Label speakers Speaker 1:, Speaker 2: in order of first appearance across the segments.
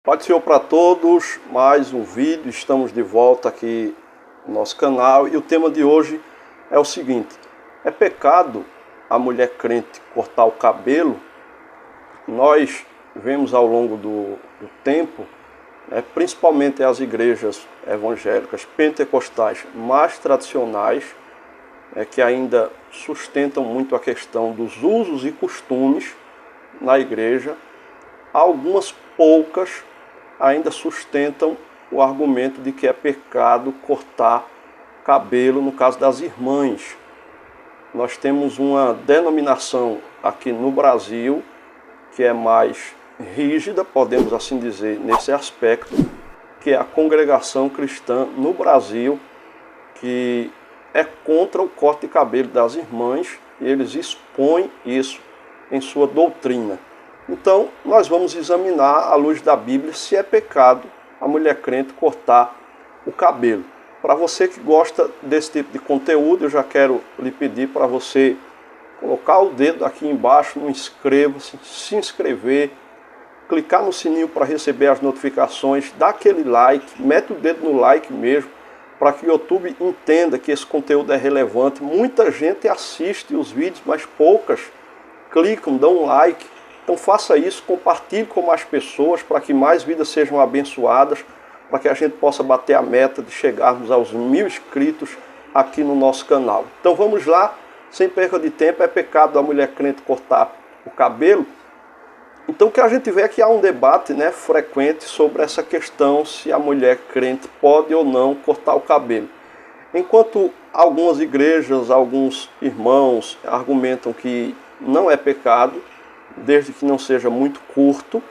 Speaker 1: Paz do Senhor para todos, mais um vídeo, estamos de volta aqui no nosso canal e o tema de hoje é o seguinte: é pecado a mulher crente cortar o cabelo? Nós vemos ao longo do tempo, principalmente as igrejas evangélicas pentecostais mais tradicionais, que ainda sustentam muito a questão dos usos e costumes na igreja. Algumas poucas ainda sustentam o argumento de que é pecado cortar cabelo no caso das irmãs. Nós temos uma denominação aqui no Brasil que é mais rígida, podemos assim dizer, nesse aspecto, que é a Congregação Cristã no Brasil, que é contra o corte de cabelo das irmãs e eles expõem isso em sua doutrina. Então, nós vamos examinar, à luz da Bíblia, se é pecado a mulher crente cortar o cabelo. Para você que gosta desse tipo de conteúdo, eu já quero lhe pedir para você colocar o dedo aqui embaixo no inscreva-se, se inscrever, clicar no sininho para receber as notificações, dar aquele like, mete o dedo no like mesmo, para que o YouTube entenda que esse conteúdo é relevante. Muita gente assiste os vídeos, mas poucas clicam, dão um like. Então faça isso, compartilhe com mais pessoas para que mais vidas sejam abençoadas, para que a gente possa bater a meta de chegarmos aos 1000 inscritos aqui no nosso canal. Então vamos lá, sem perca de tempo. É pecado a mulher crente cortar o cabelo? Então o que a gente vê é que há um debate frequente sobre essa questão, se a mulher crente pode ou não cortar o cabelo. Enquanto algumas igrejas, alguns irmãos argumentam que não é pecado, desde que não seja muito curto,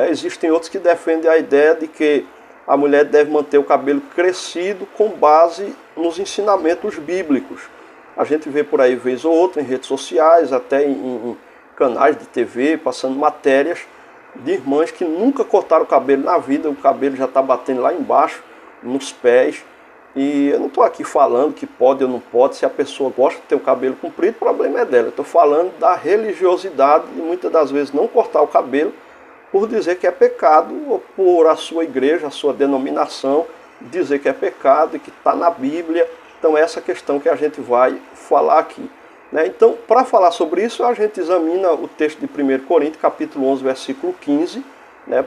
Speaker 1: existem outros que defendem a ideia de que a mulher deve manter o cabelo crescido com base nos ensinamentos bíblicos. A gente vê por aí vez ou outra em redes sociais, até em canais de TV, passando matérias de irmãs que nunca cortaram o cabelo na vida, o cabelo já está batendo lá embaixo, nos pés. E eu não estou aqui falando que pode ou não pode, se a pessoa gosta de ter o cabelo comprido, o problema é dela. Eu estou falando da religiosidade de muitas das vezes não cortar o cabelo por dizer que é pecado, ou por a sua igreja, a sua denominação dizer que é pecado e que está na Bíblia. Então é essa questão que a gente vai falar aqui. Então, para falar sobre isso, a gente examina o texto de 1 Coríntios, capítulo 11, versículo 15,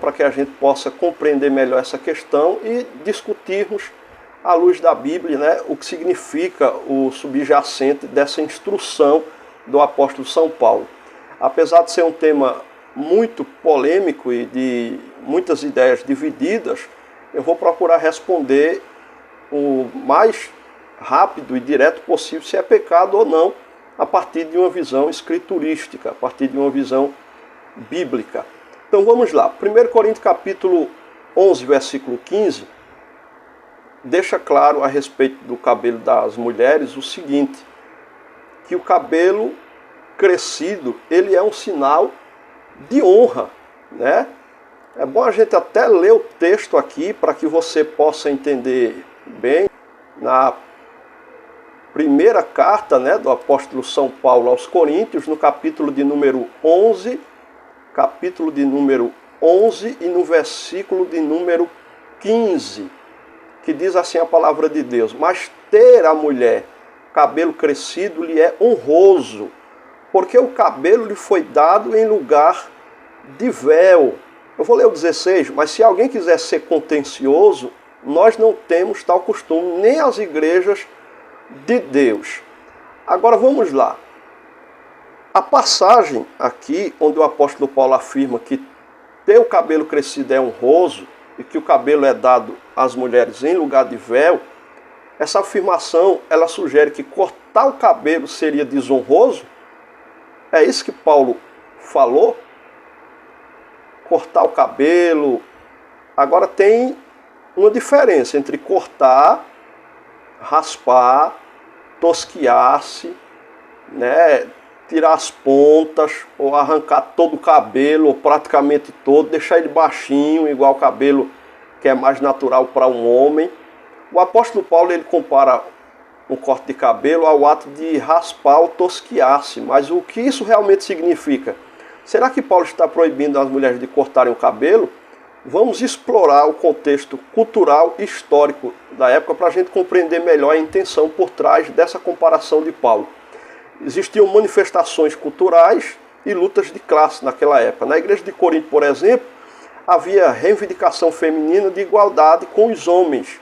Speaker 1: para que a gente possa compreender melhor essa questão e discutirmos à luz da Bíblia, o que significa o subjacente dessa instrução do apóstolo São Paulo. Apesar de ser um tema muito polêmico e de muitas ideias divididas, eu vou procurar responder o mais rápido e direto possível se é pecado ou não, a partir de uma visão escriturística, a partir de uma visão bíblica. Então vamos lá. 1 Coríntios capítulo 11, versículo 15, deixa claro a respeito do cabelo das mulheres o seguinte: que o cabelo crescido, ele é um sinal de honra, É bom a gente até ler o texto aqui para que você possa entender bem. Na primeira carta do apóstolo São Paulo aos Coríntios, no capítulo de número 11 e no versículo de número 15, que diz assim a palavra de Deus: mas ter a mulher cabelo crescido lhe é honroso, porque o cabelo lhe foi dado em lugar de véu. Eu vou ler o 16, mas se alguém quiser ser contencioso, nós não temos tal costume, nem as igrejas de Deus. Agora vamos lá. A passagem aqui, onde o apóstolo Paulo afirma que ter o cabelo crescido é honroso e que o cabelo é dado às mulheres em lugar de véu, essa afirmação, ela sugere que cortar o cabelo seria desonroso? É isso que Paulo falou? Cortar o cabelo. Agora tem uma diferença entre cortar, raspar, tosquiar-se, tirar as pontas, ou arrancar todo o cabelo, ou praticamente todo, deixar ele baixinho, igual o cabelo que é mais natural para um homem. O apóstolo Paulo, ele compara um corte de cabelo ao ato de raspar ou tosquiar-se. Mas o que isso realmente significa? Será que Paulo está proibindo as mulheres de cortarem o cabelo? vamos explorar o contexto cultural e histórico da época para a gente compreender melhor a intenção por trás dessa comparação de Paulo. Existiam manifestações culturais e lutas de classe naquela época. Na igreja de Corinto, por exemplo, havia reivindicação feminina de igualdade com os homens.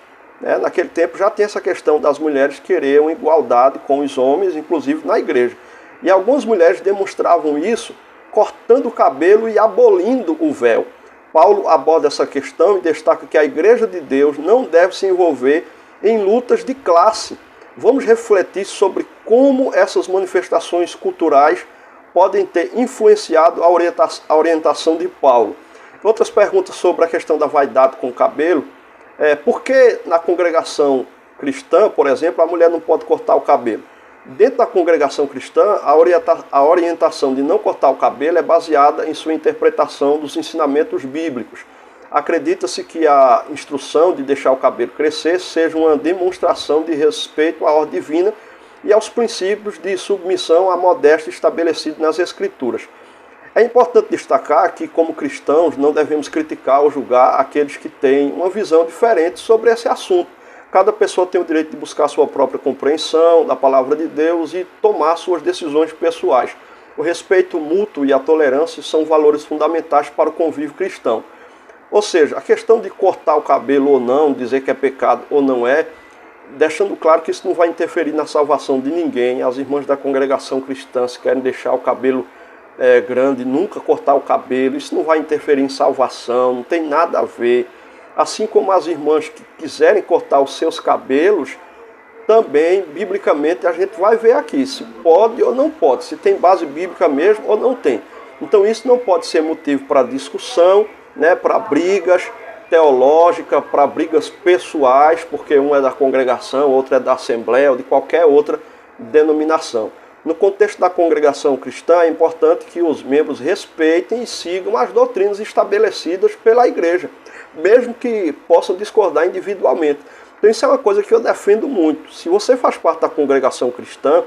Speaker 1: Naquele tempo já tinha essa questão das mulheres quererem igualdade com os homens, inclusive na igreja. E algumas mulheres demonstravam isso cortando o cabelo e abolindo o véu. Paulo aborda essa questão e destaca que a igreja de Deus não deve se envolver em lutas de classe. Vamos refletir sobre como essas manifestações culturais podem ter influenciado a orientação de Paulo. Outras perguntas sobre a questão da vaidade com o cabelo. Por que na congregação cristã, por exemplo, a mulher não pode cortar o cabelo? Dentro da congregação cristã, a orientação de não cortar o cabelo é baseada em sua interpretação dos ensinamentos bíblicos. Acredita-se que a instrução de deixar o cabelo crescer seja uma demonstração de respeito à ordem divina e aos princípios de submissão à modéstia estabelecidos nas Escrituras. É importante destacar que, como cristãos, não devemos criticar ou julgar aqueles que têm uma visão diferente sobre esse assunto. Cada pessoa tem o direito de buscar sua própria compreensão da palavra de Deus e tomar suas decisões pessoais. O respeito mútuo e a tolerância são valores fundamentais para o convívio cristão. Ou seja, a questão de cortar o cabelo ou não, dizer que é pecado ou não é, deixando claro que isso não vai interferir na salvação de ninguém. As irmãs da congregação cristã, se querem deixar o cabelo grande, nunca cortar o cabelo, isso não vai interferir em salvação, não tem nada a ver. Assim como as irmãs que quiserem cortar os seus cabelos, também, biblicamente, a gente vai ver aqui se pode ou não pode, se tem base bíblica mesmo ou não tem. Então isso não pode ser motivo para discussão, para brigas teológicas, para brigas pessoais, porque um é da congregação, outro é da assembleia ou de qualquer outra denominação. No contexto da congregação cristã, é importante que os membros respeitem e sigam as doutrinas estabelecidas pela igreja, mesmo que possam discordar individualmente. Então isso é uma coisa que eu defendo muito. Se você faz parte da congregação cristã,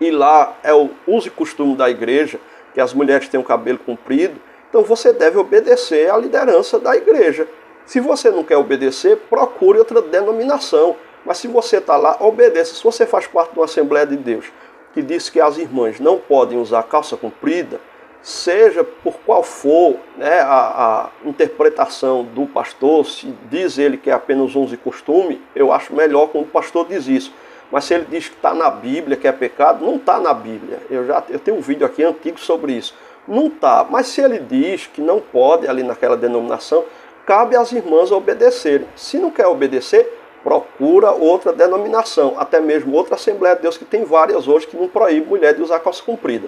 Speaker 1: e lá é o uso e costume da igreja, que as mulheres têm o cabelo comprido, então você deve obedecer à liderança da igreja. Se você não quer obedecer, procure outra denominação. Mas se você está lá, obedeça. Se você faz parte de uma Assembleia de Deus, que diz que as irmãs não podem usar calça comprida, seja por qual for a interpretação do pastor, se diz ele que é apenas uso e costume, eu acho melhor quando o pastor diz isso. Mas se ele diz que está na Bíblia, que é pecado, não está na Bíblia. Eu tenho um vídeo aqui antigo sobre isso. Não está. Mas se ele diz que não pode ali naquela denominação, cabe às irmãs obedecerem. Se não quer obedecer, procura outra denominação, até mesmo outra Assembleia de Deus, que tem várias hoje que não proíbe mulher de usar calça comprida.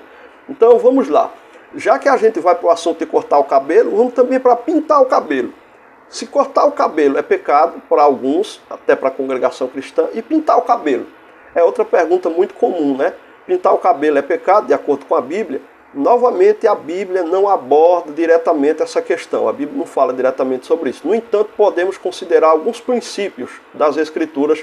Speaker 1: Então vamos lá. Já que a gente vai para o assunto de cortar o cabelo, vamos também para pintar o cabelo. Se cortar o cabelo é pecado para alguns, até para a congregação cristã, e pintar o cabelo é outra pergunta muito comum, Pintar o cabelo é pecado de acordo com a Bíblia? Novamente, a Bíblia não aborda diretamente essa questão. A Bíblia não fala diretamente sobre isso. No entanto, podemos considerar alguns princípios das Escrituras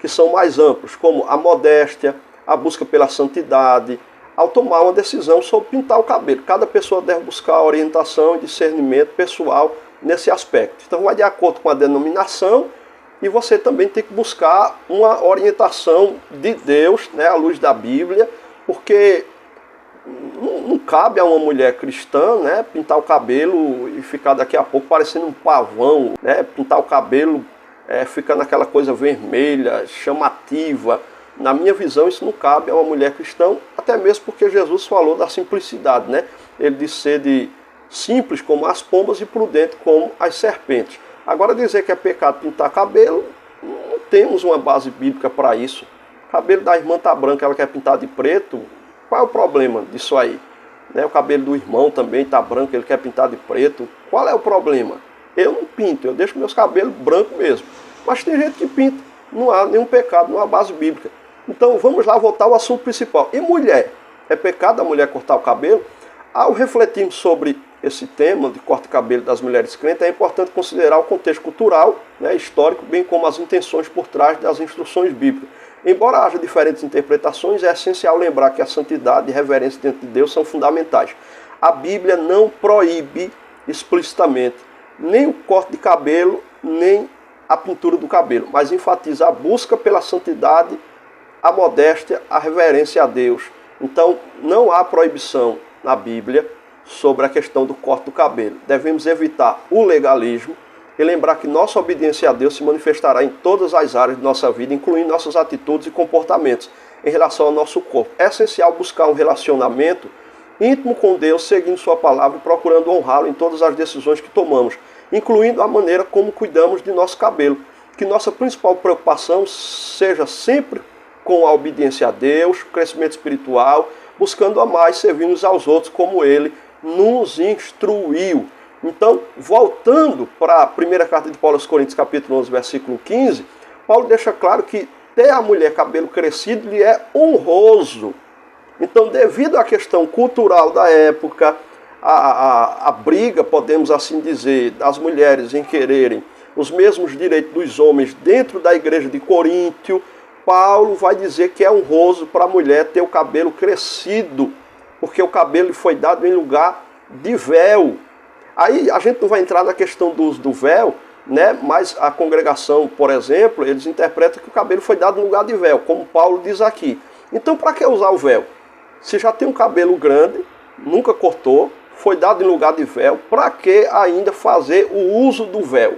Speaker 1: que são mais amplos, como a modéstia, a busca pela santidade, ao tomar uma decisão sobre pintar o cabelo. Cada pessoa deve buscar orientação e discernimento pessoal nesse aspecto. Então, vai de acordo com a denominação e você também tem que buscar uma orientação de Deus, à luz da Bíblia, porque não cabe a uma mulher cristã pintar o cabelo e ficar daqui a pouco parecendo um pavão, pintar o cabelo ficando aquela coisa vermelha, chamativa. Na minha visão, isso não cabe a uma mulher cristã, até mesmo porque Jesus falou da simplicidade, Ele disse ser de simples como as pombas e prudente como as serpentes. Agora dizer que é pecado pintar cabelo, não temos uma base bíblica para isso. O cabelo da irmã está branco, ela quer pintar de preto. Qual é o problema disso aí? O cabelo do irmão também está branco, ele quer pintar de preto. Qual é o problema? Eu não pinto, eu deixo meus cabelos brancos mesmo. Mas tem gente que pinta, não há nenhum pecado, não há base bíblica. Então vamos lá voltar ao assunto principal. E mulher? É pecado a mulher cortar o cabelo? Ao refletirmos sobre esse tema de corte de cabelo das mulheres crentes, é importante considerar o contexto cultural, histórico, bem como as intenções por trás das instruções bíblicas. Embora haja diferentes interpretações, é essencial lembrar que a santidade e reverência diante de Deus são fundamentais. A Bíblia não proíbe explicitamente nem o corte de cabelo, nem a pintura do cabelo, mas enfatiza a busca pela santidade, a modéstia, a reverência a Deus. Então, não há proibição na Bíblia sobre a questão do corte do cabelo. Devemos evitar o legalismo e lembrar que nossa obediência a Deus se manifestará em todas as áreas de nossa vida, incluindo nossas atitudes e comportamentos em relação ao nosso corpo. É essencial buscar um relacionamento íntimo com Deus, seguindo sua palavra e procurando honrá-lo em todas as decisões que tomamos, incluindo a maneira como cuidamos de nosso cabelo. Que nossa principal preocupação seja sempre com a obediência a Deus, o crescimento espiritual, buscando amar e servir uns aos outros como Ele nos instruiu. Então, voltando para a primeira carta de Paulo aos Coríntios, capítulo 11, versículo 15, Paulo deixa claro que ter a mulher cabelo crescido lhe é honroso. Então, devido à questão cultural da época, a briga, podemos assim dizer, das mulheres em quererem os mesmos direitos dos homens dentro da igreja de Coríntio, Paulo vai dizer que é honroso para a mulher ter o cabelo crescido, porque o cabelo lhe foi dado em lugar de véu. Aí a gente não vai entrar na questão do uso do véu, né? Mas a congregação, por exemplo, eles interpretam que o cabelo foi dado em lugar de véu, como Paulo diz aqui. Então, para que usar o véu? Se já tem um cabelo grande, nunca cortou, foi dado em lugar de véu, para que ainda fazer o uso do véu?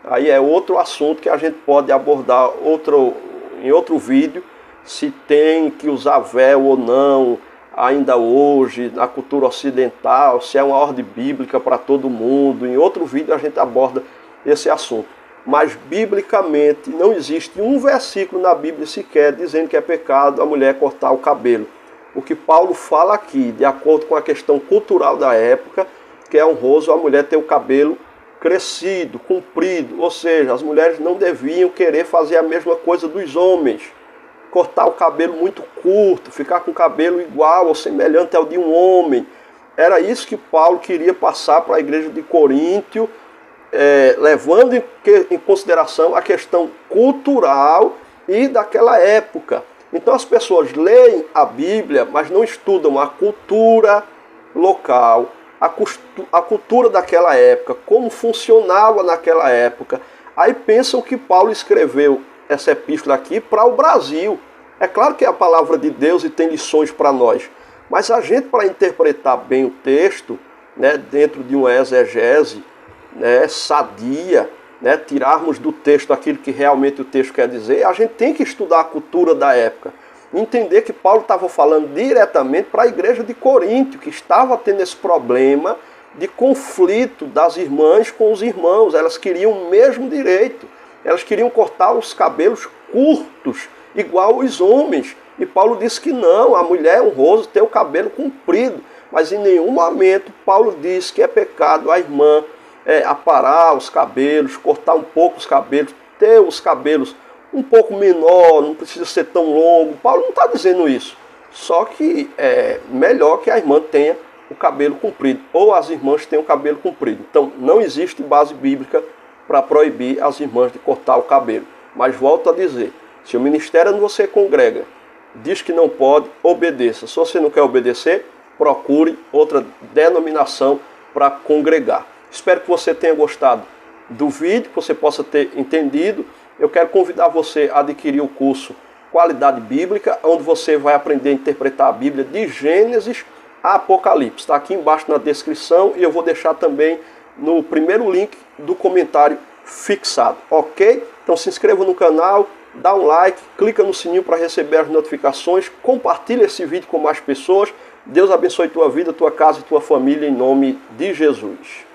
Speaker 1: Aí é outro assunto que a gente pode abordar em outro vídeo, se tem que usar véu ou não, ainda hoje, na cultura ocidental, se é uma ordem bíblica para todo mundo. Em outro vídeo a gente aborda esse assunto. Mas, biblicamente, não existe um versículo na Bíblia sequer dizendo que é pecado a mulher cortar o cabelo. O que Paulo fala aqui, de acordo com a questão cultural da época, que é honroso a mulher ter o cabelo crescido, comprido, ou seja, as mulheres não deviam querer fazer a mesma coisa dos homens, cortar o cabelo muito curto, ficar com o cabelo igual ou semelhante ao de um homem. Era isso que Paulo queria passar para a igreja de Coríntio, levando em consideração a questão cultural e daquela época. Então as pessoas leem a Bíblia, mas não estudam a cultura local, a cultura daquela época, como funcionava naquela época. Aí pensam que Paulo escreveu essa epístola aqui para o Brasil. É claro que é a palavra de Deus e tem lições para nós, mas a gente, para interpretar bem o texto, né, dentro de uma exegese, né, sadia, né, tirarmos do texto aquilo que realmente o texto quer dizer, a gente tem que estudar a cultura da época. Entender que Paulo estava falando diretamente para a igreja de Coríntio, que estava tendo esse problema de conflito das irmãs com os irmãos. Elas queriam o mesmo direito. Elas queriam cortar os cabelos curtos, igual os homens. E Paulo disse que não, a mulher é honroso ter o cabelo comprido. Mas em nenhum momento Paulo diz que é pecado a irmã aparar os cabelos, cortar um pouco os cabelos, ter os cabelos um pouco menor, não precisa ser tão longo. Paulo não está dizendo isso. Só que é melhor que a irmã tenha o cabelo comprido, ou as irmãs tenham o cabelo comprido. Então não existe base bíblica para proibir as irmãs de cortar o cabelo. Mas volto a dizer, se o ministério onde você congrega diz que não pode, obedeça. Se você não quer obedecer, procure outra denominação para congregar. Espero que você tenha gostado do vídeo, que você possa ter entendido. Eu quero convidar você a adquirir o curso Qualidade Bíblica, onde você vai aprender a interpretar a Bíblia de Gênesis a Apocalipse. Está aqui embaixo na descrição e eu vou deixar também no primeiro link do comentário fixado, ok? Então se inscreva no canal, dá um like, clica no sininho para receber as notificações, compartilha esse vídeo com mais pessoas. Deus abençoe tua vida, tua casa e tua família em nome de Jesus.